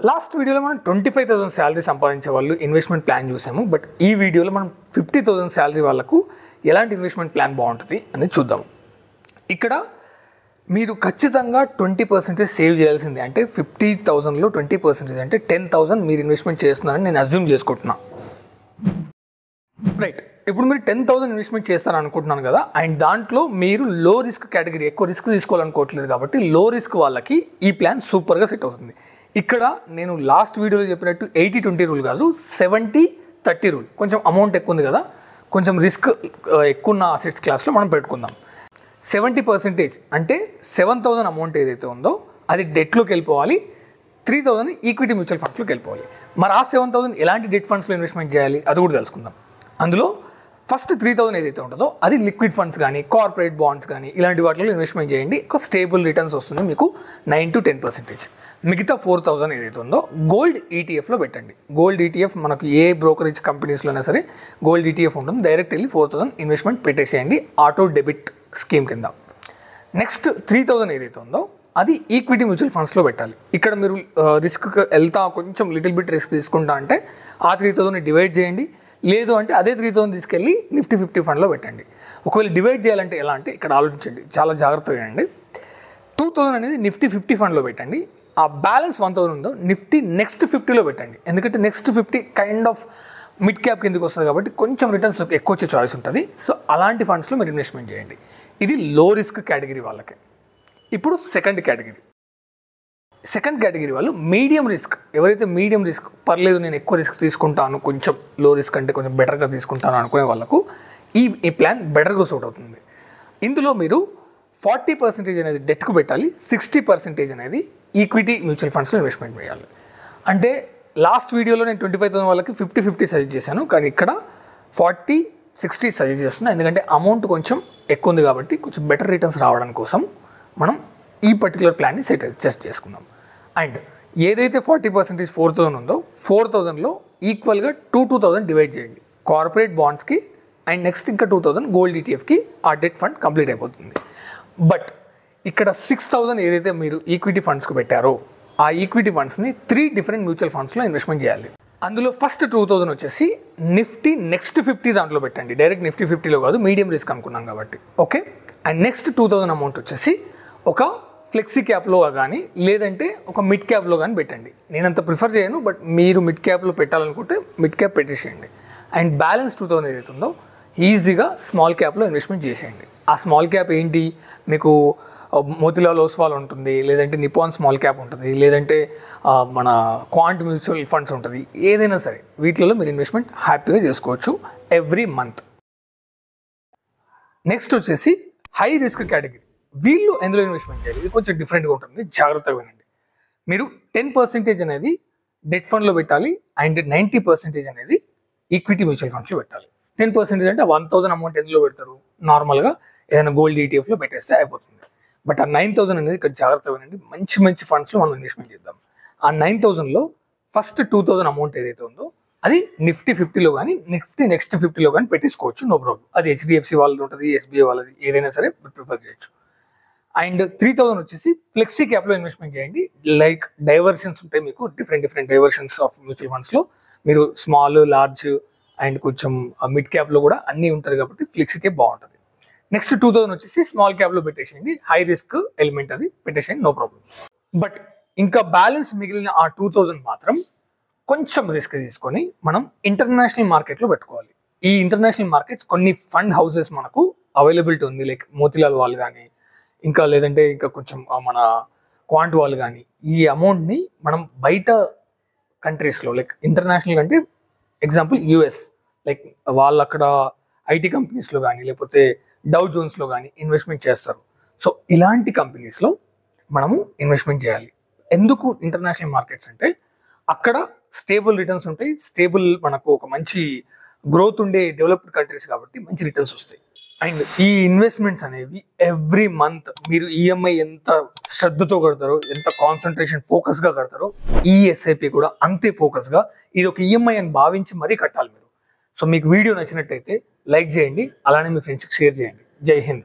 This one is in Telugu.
లాస్ట్ వీడియోలో మనం 25,000 శాలరీ సంపాదించే వాళ్ళు ఇన్వెస్ట్మెంట్ ప్లాన్ చూసాము. బట్ ఈ వీడియోలో మనం 50,000 శాలరీ వాళ్ళకు ఎలాంటి ఇన్వెస్ట్మెంట్ ప్లాన్ బాగుంటుంది అనేది చూద్దాము. ఇక్కడ మీరు ఖచ్చితంగా 20% సేవ్ చేయాల్సిందే. అంటే 50,000లో 20% అంటే 10,000 మీరు ఇన్వెస్ట్మెంట్ చేస్తున్నారని నేను అజ్యూమ్ చేసుకుంటున్నా. రైట్, ఇప్పుడు మీరు 10,000 ఇన్వెస్ట్మెంట్ చేస్తారని అనుకుంటున్నాను కదా, అండ్ దాంట్లో మీరు లో రిస్క్ కేటగిరీ, ఎక్కువ రిస్క్ తీసుకోవాలనుకోవట్లేదు కాబట్టి లో రిస్క్ వాళ్ళకి ఈ ప్లాన్ సూపర్గా సెట్ అవుతుంది. ఇక్కడ నేను లాస్ట్ వీడియోలో చెప్పినట్టు 80-20 రూల్ కాదు, 70-30 రూల్. కొంచెం అమౌంట్ ఎక్కువ ఉంది కదా, కొంచెం రిస్క్ ఎక్కువ ఉన్న అసెట్స్ క్లాస్లో మనం పెట్టుకుందాం. 70% అంటే 7,000 అమౌంట్ ఏదైతే ఉందో అది డెట్లోకి వెళ్ళిపోవాలి, 3,000 ఈక్విటీ మ్యూచువల్ ఫండ్స్లోకి వెళ్ళిపోవాలి. మరి ఆ 7,000 ఎలాంటి డెట్ ఫండ్స్లో ఇన్వెస్ట్మెంట్ చేయాలి అది కూడా తెలుసుకుందాం. అందులో ఫస్ట్ 3,000 ఏదైతే ఉంటుందో అది లిక్విడ్ ఫండ్స్ కానీ కార్పొరేట్ బాండ్స్ కానీ ఇలాంటి వాటిలో ఇన్వెస్ట్మెంట్ చేయండి. ఒక స్టేబుల్ రిటర్న్స్ వస్తుంది మీకు 9-10%. మిగతా 4,000 ఏదైతే ఉందో గోల్డ్ ఈటీఎఫ్లో పెట్టండి. గోల్డ్ ఈటీఎఫ్ మనకు ఏ బ్రోకరేజ్ కంపెనీస్లోనే సరే గోల్డ్ ఈటీఎఫ్ ఉంటుంది. డైరెక్ట్ వెళ్ళి 4,000 ఇన్వెస్ట్మెంట్ పెట్టేసేయండి ఆటో డెబిట్ స్కీమ్ కింద. నెక్స్ట్ 3,000 ఏదైతే ఉందో అది ఈక్విటీ మ్యూచువల్ ఫండ్స్లో పెట్టాలి. ఇక్కడ మీరు రిస్క్ వెళ్తా కొంచెం లిటిల్ బిట్ రిస్క్ తీసుకుంటా అంటే ఆ 3,000 డివైడ్ చేయండి. లేదు అంటే అదే 3,000 తీసుకెళ్ళి నిఫ్టీ 50 ఫండ్లో పెట్టండి. ఒకవేళ డివైడ్ చేయాలంటే ఎలా అంటే ఇక్కడ ఆలోచించండి, చాలా జాగ్రత్తగా అండి. 2,000 అనేది నిఫ్టీ 50 ఫండ్లో పెట్టండి. ఆ బ్యాలెన్స్ 1,000 ఉందో నిఫ్టీ నెక్స్ట్ 50లో పెట్టండి. ఎందుకంటే next 50 kind of mid cap కిందకి వస్తుంది కాబట్టి కొంచెం రిటర్న్స్ ఎక్కువ వచ్చే చాయిస్ ఉంటుంది. సో అలాంటి ఫండ్స్లో మీరు ఇన్వెస్ట్మెంట్ చేయండి. ఇది లో రిస్క్ కేటగిరీ వాళ్ళకి. ఇప్పుడు సెకండ్ కేటగిరీ వాళ్ళు మీడియం రిస్క్. ఎవరైతే మీడియం రిస్క్ పర్లేదు నేను ఎక్కువ రిస్క్ తీసుకుంటాను, కొంచెం లో రిస్క్ అంటే కొంచెం బెటర్గా తీసుకుంటాను అనుకునే వాళ్ళకు ఈ ప్లాన్ బెటర్గా సూట్ అవుతుంది. ఇందులో మీరు 40% అనేది డెట్కు పెట్టాలి, 60% అనేది ఈక్విటీ మ్యూచువల్ ఫండ్స్లో ఇన్వెస్ట్మెంట్ చేయాలి. అంటే లాస్ట్ వీడియోలో నేను 25,000 వాళ్ళకి 50-50 సజెస్ట్ చేశాను, కానీ ఇక్కడ 40-60 సజెస్ట్ చేస్తున్నాను. ఎందుకంటే అమౌంట్ కొంచెం ఎక్కువ ఉంది కాబట్టి కొంచెం బెటర్ రిటర్న్స్ రావడం కోసం మనం ఈ పర్టికులర్ ప్లాన్ని సెట్ చేసుకున్నాం. అండ్ ఏదైతే 40% 4,000 ఉందో 4,000లో ఈక్వల్గా 2,000 డివైడ్ చేయండి కార్పొరేట్ బాండ్స్కి, అండ్ నెక్స్ట్ ఇంకా 2,000 గోల్డ్ ఈటీఎఫ్కి. ఆ డెట్ ఫండ్ కంప్లీట్ అయిపోతుంది. బట్ ఇక్కడ 6,000 ఏదైతే మీరు ఈక్విటీ ఫండ్స్కి పెట్టారో ఆ ఈక్విటీ ఫండ్స్ని 3 డిఫరెంట్ మ్యూచువల్ ఫండ్స్లో ఇన్వెస్ట్మెంట్ చేయాలి. అందులో ఫస్ట్ 2,000 వచ్చేసి నిఫ్టీ నెక్స్ట్ 50 దాంట్లో పెట్టండి. డైరెక్ట్ నిఫ్టీ 50లో కాదు, మీడియం రిస్క్ అనుకున్నాం కాబట్టి. ఓకే, అండ్ నెక్స్ట్ 2,000 అమౌంట్ వచ్చేసి ఒక ఫ్లెక్సీ క్యాప్లో కానీ లేదంటే ఒక మిడ్ క్యాప్లో కానీ పెట్టండి. నేనంత ప్రిఫర్ చేయను, బట్ మీరు మిడ్ క్యాప్లో పెట్టాలనుకుంటే మిడ్ క్యాప్ పెట్టేసేయండి. అండ్ బ్యాలెన్స్ 2,000 ఏదైతే ఉందో ఈజీగా స్మాల్ క్యాప్లో ఇన్వెస్ట్మెంట్ చేసేయండి. ఆ స్మాల్ క్యాప్ ఏంటి, మీకు మోతిలాల్ ఓస్వాల్ ఉంటుంది, లేదంటే నిపాన్ స్మాల్ క్యాప్ ఉంటుంది, లేదంటే మన క్వాంట్ మ్యూచువల్ ఫండ్స్ ఉంటుంది. ఏదైనా సరే వీటిలో మీరు ఇన్వెస్ట్మెంట్ హ్యాపీగా చేసుకోవచ్చు ఎవ్రీ మంత్. నెక్స్ట్ వచ్చేసి హై రిస్క్ కేటగిరీ. వీళ్ళు ఎందులో ఇన్వెస్ట్మెంట్ చేయాలి, ఇది కొంచెం డిఫరెంట్గా ఉంటుంది, జాగ్రత్తగా వినండి. మీరు 10% అనేది డెట్ ఫండ్లో పెట్టాలి, అండ్ 90% అనేది ఈక్విటీ మ్యూచువల్ ఫండ్స్లో పెట్టాలి. 10% అంటే 1,000 అమౌంట్ ఎందులో పెడతారు, నార్మల్గా ఏదైనా గోల్డ్ ఈటీఎఫ్లో పెట్టేస్తే అయిపోతుంది. బట్ ఆ 9,000 అనేది ఇక్కడ జాగ్రత్తగా వినండి, మంచి ఫండ్స్లో మనం ఇన్వెస్ట్మెంట్ చేద్దాం. ఆ 9,000లో ఫస్ట్ 2,000 అమౌంట్ ఏదైతే ఉందో అది నిఫ్టీ 50లో కానీ నిఫ్టీ నెక్స్ట్ 50లో కానీ పెట్టేసుకోవచ్చు, నో ప్రాబ్లం. అది హెచ్డిఎఫ్సి వాళ్ళది ఉంటుంది, ఎస్బీఐ వాళ్ళది, ఏదైనా సరే ప్రిఫర్ చేయొచ్చు. అండ్ 3,000 వచ్చేసి ఫ్లెక్సీ క్యాప్లో ఇన్వెస్ట్మెంట్ చేయండి. లైక్ డైవర్షన్స్ ఉంటాయి మీకు, డిఫరెంట్ డైవర్షన్స్ ఆఫ్ మ్యూచువల్ ఫండ్స్లో. మీరు స్మాల్, లార్జ్ అండ్ కొంచెం మిడ్ క్యాప్లో కూడా అన్నీ ఉంటుంది కాబట్టి ఫ్లెక్సీ క్యాప్ బాగుంటుంది. నెక్స్ట్ 2,000 వచ్చేసి స్మాల్ క్యాప్లో పెట్టేసేయండి, హై రిస్క్ ఎలిమెంట్ అది పెట్టేసేయండి, నో ప్రాబ్లం. బట్ ఇంకా బ్యాలెన్స్ మిగిలిన ఆ 2,000 మాత్రం కొంచెం రిస్క్ తీసుకొని మనం ఇంటర్నేషనల్ మార్కెట్లో పెట్టుకోవాలి. ఈ ఇంటర్నేషనల్ మార్కెట్స్ కొన్ని ఫండ్ హౌసెస్ మనకు అవైలబిలిటీ ఉంది, లైక్ మోతిలాల్ వాళ్ళు కానీ ఇంకా లేదంటే ఇంకా కొంచెం మన క్వాంట్ వాళ్ళు కానీ. ఈ అమౌంట్ని మనం బయట కంట్రీస్లో లైక్ ఇంటర్నేషనల్ అంటే ఎగ్జాంపుల్ యుఎస్, లైక్ వాళ్ళు అక్కడ ఐటీ కంపెనీస్లో కానీ లేకపోతే డౌ జోన్స్లో కానీ ఇన్వెస్ట్మెంట్ చేస్తారు. సో ఇలాంటి కంపెనీస్లో మనము ఇన్వెస్ట్మెంట్ చేయాలి. ఎందుకు ఇంటర్నేషనల్ మార్కెట్స్ అంటే అక్కడ స్టేబుల్ రిటర్న్స్ ఉంటాయి, స్టేబుల్ మనకు ఒక మంచి గ్రోత్ ఉండే డెవలప్డ్ కంట్రీస్ కాబట్టి మంచి రిటర్న్స్ వస్తాయి. అండ్ ఈ ఇన్వెస్ట్మెంట్స్ అనేవి ఎవ్రీ మంత్ మీరు ఈఎంఐ ఎంత శ్రద్ధతో కడతారో, ఎంత కాన్సన్ట్రేషన్ ఫోకస్గా కడతారో, ఈ ఎస్ఐపి కూడా అంతే ఫోకస్గా ఇది ఒక ఈఎంఐ అని భావించి మరీ కట్టాలి మీరు. సో మీకు వీడియో నచ్చినట్టయితే లైక్ చేయండి, అలానే మీ ఫ్రెండ్స్కి షేర్ చేయండి. జై హింద్.